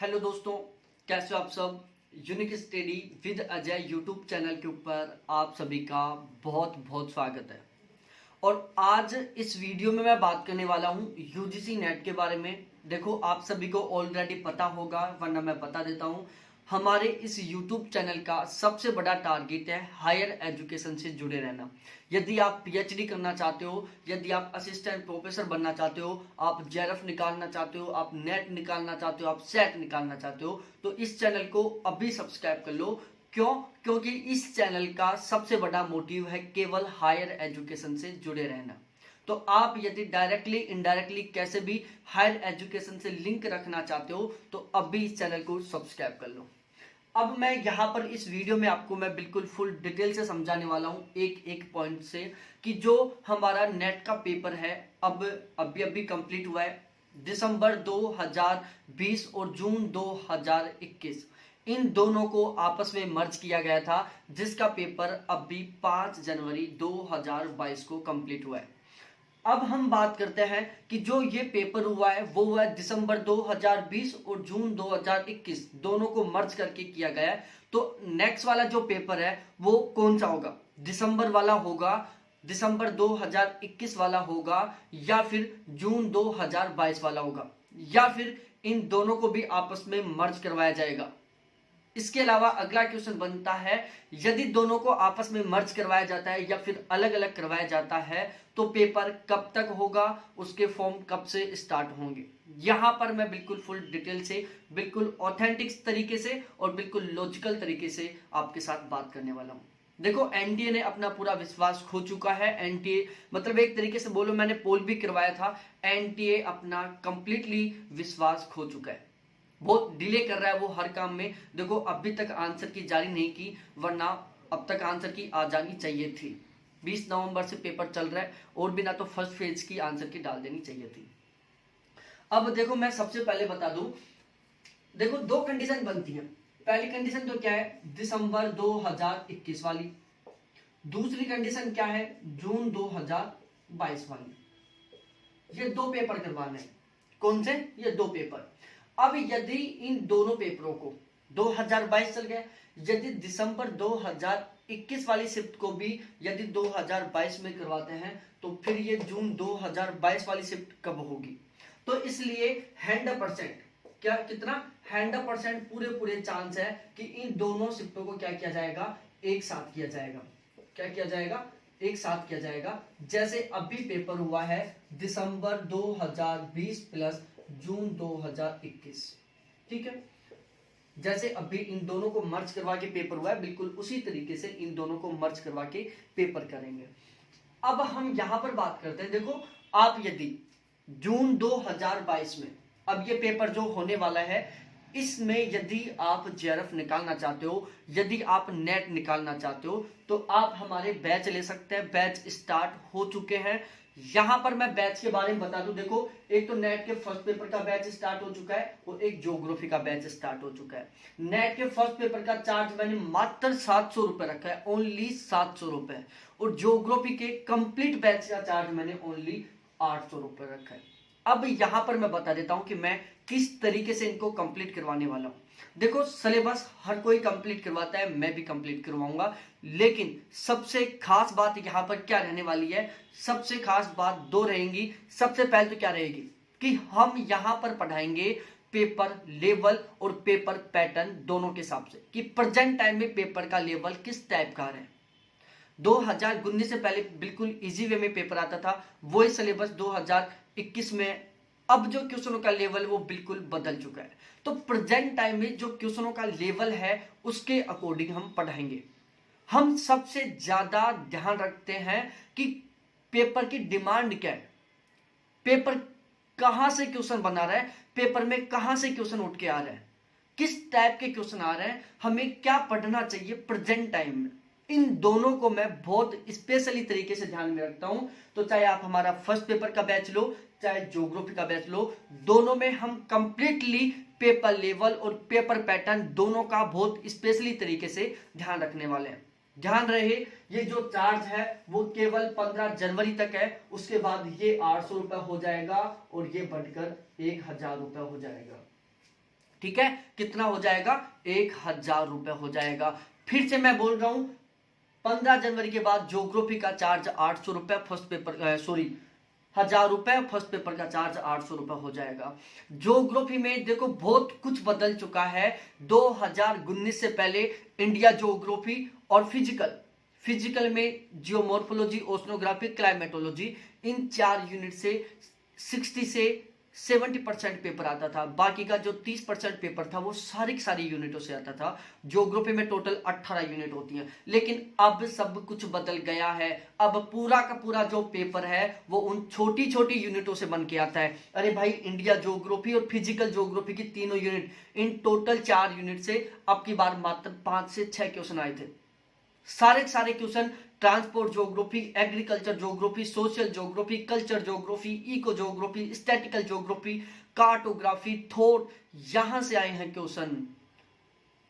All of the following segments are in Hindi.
हेलो दोस्तों, कैसे हो आप सब। Unique study with Ajay YouTube channel के ऊपर आप सभी का बहुत बहुत स्वागत है। और आज इस वीडियो में मैं बात करने वाला हूं यूजीसी नेट के बारे में। देखो, आप सभी को ऑलरेडी पता होगा, वरना मैं बता देता हूं। हमारे इस यूट्यूब चैनल का सबसे बड़ा टारगेट है हायर एजुकेशन से जुड़े रहना। यदि आप पीएचडी करना चाहते हो, यदि आप असिस्टेंट प्रोफेसर बनना चाहते हो, आप जेआरएफ निकालना चाहते हो, आप नेट निकालना चाहते हो, आप सेट निकालना चाहते हो, तो इस चैनल को अभी सब्सक्राइब कर लो। क्यों? क्योंकि इस चैनल का सबसे बड़ा मोटिव है केवल हायर एजुकेशन से जुड़े रहना। तो आप यदि डायरेक्टली इनडायरेक्टली कैसे भी हायर एजुकेशन से लिंक रखना चाहते हो, तो अभी इस चैनल को सब्सक्राइब कर लो। अब मैं यहाँ पर इस वीडियो में आपको मैं बिल्कुल फुल डिटेल से समझाने वाला हूँ, एक एक पॉइंट से, कि जो हमारा नेट का पेपर है अब अभी अभी कंप्लीट हुआ है। दिसंबर 2020 और जून 2021 इन दोनों को आपस में मर्ज किया गया था, जिसका पेपर अभी 5 जनवरी 2022 को कंप्लीट हुआ है। अब हम बात करते हैं कि जो ये पेपर हुआ है वो हुआ है दिसंबर 2020 और जून 2021 दोनों को मर्ज करके किया गया है। तो नेक्स्ट वाला जो पेपर है वो कौन सा होगा? दिसंबर वाला होगा, दिसंबर 2021 वाला होगा, या फिर जून 2022 वाला होगा, या फिर इन दोनों को भी आपस में मर्ज करवाया जाएगा। इसके अलावा अगला क्वेश्चन बनता है, यदि दोनों को आपस में मर्ज करवाया जाता है या फिर अलग अलग करवाया जाता है तो पेपर कब तक होगा, उसके फॉर्म कब से स्टार्ट होंगे। यहां पर मैं बिल्कुल फुल डिटेल से, बिल्कुल ऑथेंटिक तरीके से और बिल्कुल लॉजिकल तरीके से आपके साथ बात करने वाला हूं। देखो, एनटीए ने अपना पूरा विश्वास खो चुका है। एनटीए मतलब एक तरीके से बोलो, मैंने पोल भी करवाया था, एनटीए अपना कंप्लीटली विश्वास खो चुका है। बहुत डिले कर रहा है वो हर काम में। देखो, अभी तक आंसर की जारी नहीं की, वरना अब तक आंसर की आ जानी चाहिए थी। 20 नवंबर से पेपर चल रहा है और भी ना तो फर्स्ट फेज की आंसर की डाल देनी चाहिए थी। अब देखो, मैं सबसे पहले बता दूं, देखो दो कंडीशन बनती है। पहली कंडीशन तो क्या है? दिसंबर 2021 वाली। दूसरी कंडीशन क्या है? जून 2022 वाली। ये दो पेपर करवाने हैं। कौन से? ये दो पेपर। अब यदि इन दोनों पेपरों को 2022 चल गया, यदि दिसंबर 2021 वाली शिफ्ट को भी यदि 2022 में करवाते हैं, तो फिर ये जून 2022 वाली शिफ्ट कब होगी? तो इसलिए 100% क्या, कितना 100% पूरे पूरे चांस है कि इन दोनों शिफ्टों को क्या किया जाएगा? एक साथ किया जाएगा। क्या किया जाएगा? एक साथ किया जाएगा। जैसे अभी पेपर हुआ है दिसंबर 2020 प्लस जून 2021, ठीक है। जैसे अभी इन दोनों को मर्ज करवा के पेपर हुआ है, बिल्कुल उसी तरीके से इन दोनों को मर्ज करवा के पेपर करेंगे। अब हम यहां पर बात करते हैं, देखो आप यदि जून 2022 में अब ये पेपर जो होने वाला है, इसमें यदि आप जेआरएफ निकालना चाहते हो, यदि आप नेट निकालना चाहते हो, तो आप हमारे बैच ले सकते हैं। बैच स्टार्ट हो चुके हैं। यहां पर मैं बैच के बारे में बता दूं, देखो एक तो नेट के फर्स्ट पेपर का बैच स्टार्ट हो चुका है और एक ज्योग्राफी का बैच स्टार्ट हो चुका है। नेट के फर्स्ट पेपर का चार्ज मैंने मात्र 700 रुपए रखा है, ओनली 700 रुपए। और ज्योग्राफी के कंप्लीट बैच का चार्ज मैंने ओनली 800 रुपए रखा है। अब यहां पर मैं बता देता हूं कि मैं किस तरीके से इनको कंप्लीट करवाने वाला हूं। देखो, सिलेबस हर कोई कंप्लीट करवाता है, मैं भी कंप्लीट करवाऊंगा, लेकिन सबसे खास बात यहां पर क्या रहने वाली है? सबसे खास बात दो रहेंगी। सबसे पहले तो क्या रहेगी कि हम यहां पर पढ़ाएंगे पेपर लेवल और पेपर पैटर्न दोनों के हिसाब से, कि प्रेजेंट टाइम में पेपर का लेवल किस टाइप का है। 2019 से पहले बिल्कुल इजी वे में पेपर आता था, वही सिलेबस 2021 में। अब जो क्वेश्चनों का लेवल वो बिल्कुल बदल चुका है। तो प्रेजेंट टाइम में जो क्वेश्चनों का लेवल है उसके अकॉर्डिंग हम पढ़ाएंगे। हम सबसे ज्यादा ध्यान रखते हैं कि पेपर की डिमांड क्या है, पेपर कहां से क्वेश्चन बना रहा है, पेपर में कहां से क्वेश्चन उठ के आ रहा है, किस टाइप के क्वेश्चन आ रहे हैं, हमें क्या पढ़ना चाहिए प्रेजेंट टाइम में। इन दोनों को मैं बहुत स्पेशली तरीके से ध्यान में रखता हूं। तो चाहे आप हमारा फर्स्ट पेपर का बैच लो, चाहे ज्योग्राफी का बैच लो, दोनों में हम कंप्लीटली पेपर लेवल और पेपर पैटर्न दोनों का बहुत स्पेशली तरीके से ध्यान रखने वाले हैं। ध्यान रहे, ये जो चार्ज है वो केवल 15 जनवरी तक है, उसके बाद ये 800 रुपए हो जाएगा और ये बढ़कर 1000 रुपए हो जाएगा। ठीक है, कितना हो जाएगा? 1000 रुपए हो जाएगा। फिर से मैं बोल रहा हूं, 15 जनवरी के बाद ज्योग्राफी का चार्ज 800 रुपए फर्स्ट पेपर, सॉरी 1000 रुपए, फर्स्ट पेपर का चार्ज 800 रुपए हो जाएगा। ज्योग्राफी में देखो बहुत कुछ बदल चुका है। 2019 से पहले इंडिया ज्योग्राफी और फिजिकल में जियोमॉर्फोलॉजी, ओशनोग्राफी, क्लाइमेटोलॉजी, इन 4 यूनिट से 60 से 70% पेपर आता था। बाकी का जो 30% पेपर था वो सारी यूनिटों से आता था। ज्योग्राफी में टोटल 18 यूनिट होती हैं, लेकिन अब सब कुछ बदल गया है। अब पूरा का पूरा जो पेपर है वो उन छोटी यूनिटों से बन के आता है। अरे भाई, इंडिया ज्योग्राफी और फिजिकल ज्योग्राफी की तीनों यूनिट, इन टोटल 4 यूनिट से अब की बार मात्र 5 से 6 क्वेश्चन आए थे। सारे question transport geography, agriculture geography, social geography, culture geography, eco geography, statical geography, cartography, thought, यहां से आए हैं क्वेश्चन।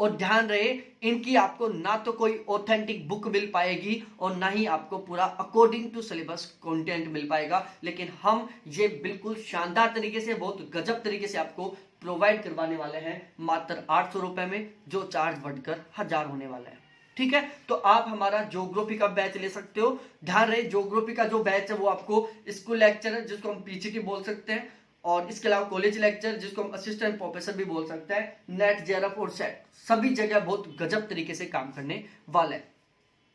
और ध्यान रहे, इनकी आपको ना तो कोई ऑथेंटिक बुक मिल पाएगी और ना ही आपको पूरा अकॉर्डिंग टू सिलेबस कंटेंट मिल पाएगा, लेकिन हम ये बिल्कुल शानदार तरीके से, बहुत गजब तरीके से आपको प्रोवाइड करवाने वाले हैं मात्र 800 रुपए में, जो चार्ज बढ़कर 1000 होने वाला है। ठीक है, तो आप हमारा ज्योग्राफी का बैच ले सकते हो। ध्यान रहे, ज्योग्राफी का जो बैच है वो आपको स्कूल लेक्चर है, जिसको हम पीजीटी बोल सकते हैं, और इसके अलावा कॉलेज लेक्चर, जिसको हम असिस्टेंट प्रोफेसर भी बोल सकते हैं, नेट, जेआरएफ और सेट, सभी जगह बहुत गजब तरीके से काम करने वाला है।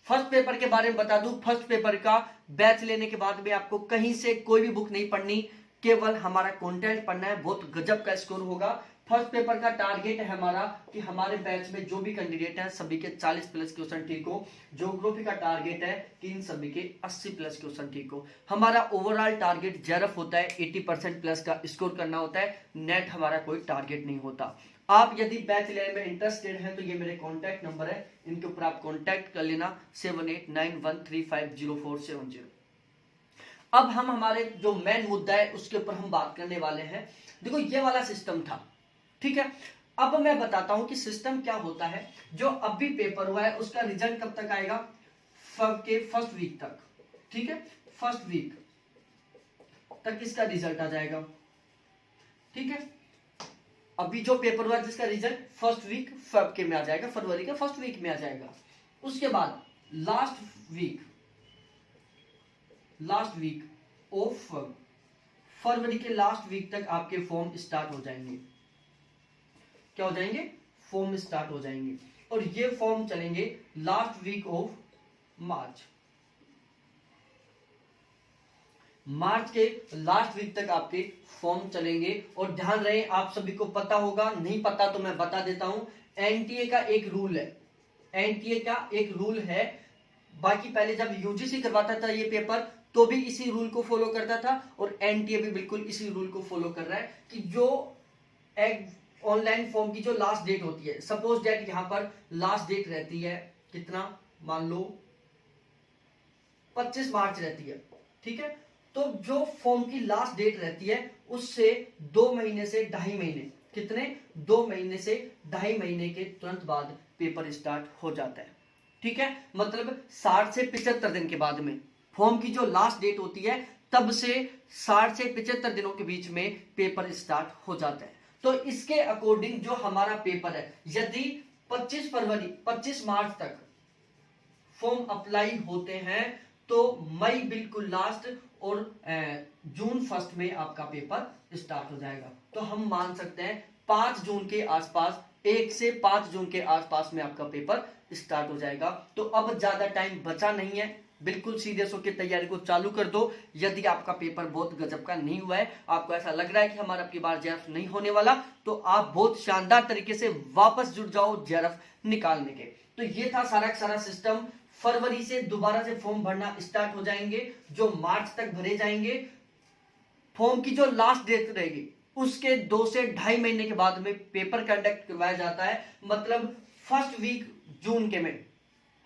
फर्स्ट पेपर के बारे में बता दूं, फर्स्ट पेपर का बैच लेने के बाद में आपको कहीं से कोई भी बुक नहीं पढ़नी, केवल हमारा कंटेंट पढ़ना है। बहुत गजब का स्कोर होगा। फर्स्ट पेपर का टारगेट है हमारा कि हमारे बैच में जो भी कैंडिडेट हैं सभी के 40 प्लस क्वेश्चन ठीक हो। ज्योग्राफी का टारगेट है कि इन सभी के 80 प्लस क्वेश्चन ठीक हो। हमारा ओवरऑल टारगेट जेआरएफ होता है 80% प्लस का स्कोर करना होता है। नेट हमारा कोई टारगेट नहीं होता। आप यदि बैच लेने में इंटरेस्टेड हैं तो ये मेरे कॉन्टैक्ट नंबर है, इनके ऊपर आप कॉन्टैक्ट कर लेना 7891350470। अब हम हमारे जो मेन मुद्दा है उसके ऊपर हम बात करने वाले हैं। देखो, ये वाला सिस्टम था, ठीक है। अब मैं बताता हूं कि सिस्टम क्या होता है। जो अभी पेपर हुआ है उसका रिजल्ट कब तक आएगा? फब के फर्स्ट वीक तक, ठीक है, फर्स्ट वीक तक इसका रिजल्ट आ जाएगा, ठीक है। अभी जो पेपर हुआ जिसका रिजल्ट फर्स्ट वीक फब के में आ जाएगा, फरवरी के फर्स्ट वीक में आ जाएगा। उसके बाद लास्ट वीक ऑफ फरवरी के लास्ट वीक तक आपके फॉर्म स्टार्ट हो जाएंगे। क्या हो जाएंगे? फॉर्म स्टार्ट हो जाएंगे, और ये फॉर्म चलेंगे लास्ट वीक ऑफ मार्च के लास्ट वीक तक आपके फॉर्म चलेंगे। और ध्यान रहे, आप सभी को पता होगा, नहीं पता तो मैं बता देता हूं, एनटीए का एक रूल है। बाकी पहले जब यूजीसी करवाता था ये पेपर तो भी इसी रूल को फॉलो करता था, और एनटीए भी बिल्कुल इसी रूल को फॉलो कर रहा है कि जो ऑनलाइन फॉर्म की जो लास्ट डेट होती है, सपोज डेट यहां पर लास्ट डेट रहती है कितना, मान लो 25 मार्च रहती है, ठीक है। तो जो फॉर्म की लास्ट डेट रहती है उससे 2 महीने से 2.5 महीने, कितने, 2 महीने से 2.5 महीने के तुरंत बाद पेपर स्टार्ट हो जाता है, ठीक है। मतलब 60 से 75 दिन के बाद में फॉर्म की जो लास्ट डेट होती है तब से 60 से 75 दिनों के बीच में पेपर स्टार्ट हो जाता है। तो इसके अकॉर्डिंग जो हमारा पेपर है, यदि 25 मार्च तक फॉर्म अप्लाई होते हैं तो मई बिल्कुल लास्ट और जून फर्स्ट में आपका पेपर स्टार्ट हो जाएगा। तो हम मान सकते हैं 5 जून के आसपास, 1 से 5 जून के आसपास में आपका पेपर स्टार्ट हो जाएगा। तो अब ज्यादा टाइम बचा नहीं है, बिल्कुल सीरियस होकर तैयारी को चालू कर दो। यदि आपका पेपर बहुत गजब का नहीं हुआ है, आपको ऐसा लग रहा है कि हमारा आपकी बार जेआरएफ नहीं होने वाला, तो आप बहुत शानदार तरीके से वापस जुड़ जाओ जेआरएफ निकालने के। तो ये था सारा का सारा सिस्टम। फरवरी से दोबारा से फॉर्म भरना स्टार्ट हो जाएंगे, जो मार्च तक भरे जाएंगे। फॉर्म की जो लास्ट डेट रहेगी उसके 2 से 2.5 महीने के बाद में पेपर कंडक्ट करवाया जाता है। मतलब फर्स्ट वीक जून के में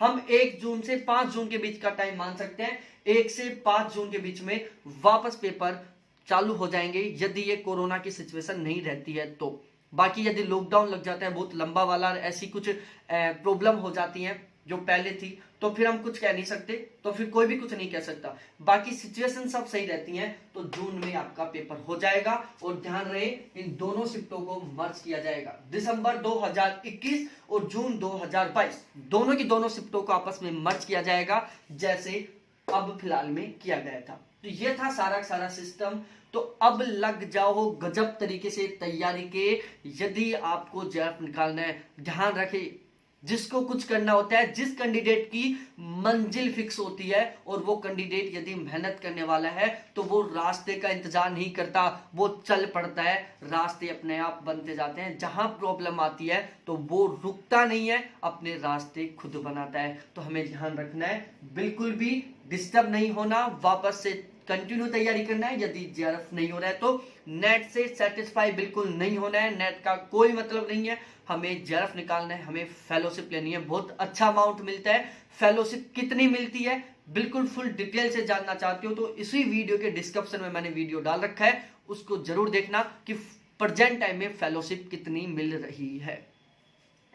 हम 1 जून से 5 जून के बीच का टाइम मान सकते हैं। 1 से 5 जून के बीच में वापस पेपर चालू हो जाएंगे, यदि ये कोरोना की सिचुएशन नहीं रहती है तो। बाकी यदि लॉकडाउन लग जाता है बहुत लंबा वाला, ऐसी कुछ प्रॉब्लम हो जाती है जो पहले थी, तो फिर हम कुछ कह नहीं सकते, तो फिर कोई भी कुछ नहीं कह सकता। बाकी सिचुएशन सब सही रहती हैं तो जून में आपका पेपर हो जाएगा। और ध्यान रहे, इन दोनों शिफ्टों को मर्ज किया जाएगा। दिसंबर 2021 और जून 2022 दोनों की दोनों शिफ्टों को आपस में मर्ज किया जाएगा, जैसे अब फिलहाल में किया गया था। तो ये था सारा सारा सिस्टम। तो अब लग जाओ गजब तरीके से तैयारी के। यदि आपको जेआरएफ निकालना है, ध्यान रखें, जिसको कुछ करना होता है, जिस कैंडिडेट की मंजिल फिक्स होती है और वो कैंडिडेट यदि मेहनत करने वाला है तो वो रास्ते का इंतजार नहीं करता, वो चल पड़ता है। रास्ते अपने आप बनते जाते हैं। जहां प्रॉब्लम आती है तो वो रुकता नहीं है, अपने रास्ते खुद बनाता है। तो हमें ध्यान रखना है, बिल्कुल भी डिस्टर्ब नहीं होना, वापस से कंटिन्यू तैयारी करना है। यदि जेआरएफ नहीं हो रहा है तो नेट से सेटिस्फाई बिल्कुल नहीं होना है। नेट का कोई मतलब नहीं है, हमें जेआरएफ निकालना है, हमें फेलोशिप लेनी है। बहुत अच्छा अमाउंट मिलता है। फेलोशिप कितनी मिलती है बिल्कुल फुल डिटेल से जानना चाहते हो तो इसी वीडियो के डिस्क्रिप्शन में मैंने वीडियो डाल रखा है, उसको जरूर देखना कि प्रेजेंट टाइम में फेलोशिप कितनी मिल रही है।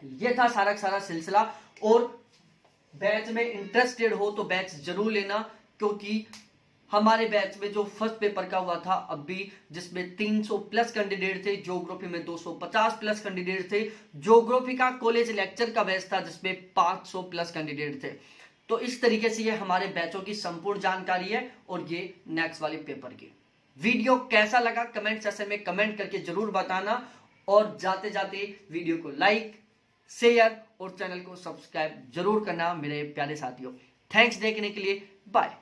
यह था सारा सारा सिलसिला। और बैच में इंटरेस्टेड हो तो बैच जरूर लेना, क्योंकि हमारे बैच में जो फर्स्ट पेपर का हुआ था अभी, जिसमें 300 प्लस कैंडिडेट थे, ज्योग्राफी में 250 प्लस कैंडिडेट थे, ज्योग्राफी का कॉलेज लेक्चर का बैच था जिसमें 500 प्लस कैंडिडेट थे। तो इस तरीके से ये हमारे बैचों की संपूर्ण जानकारी है। और ये नेक्स्ट वाले पेपर की वीडियो कैसा लगा कमेंट सेक्शन में कमेंट करके जरूर बताना। और जाते जाते वीडियो को लाइक, शेयर और चैनल को सब्सक्राइब जरूर करना मेरे प्यारे साथियों। थैंक्स देखने के लिए, बाय।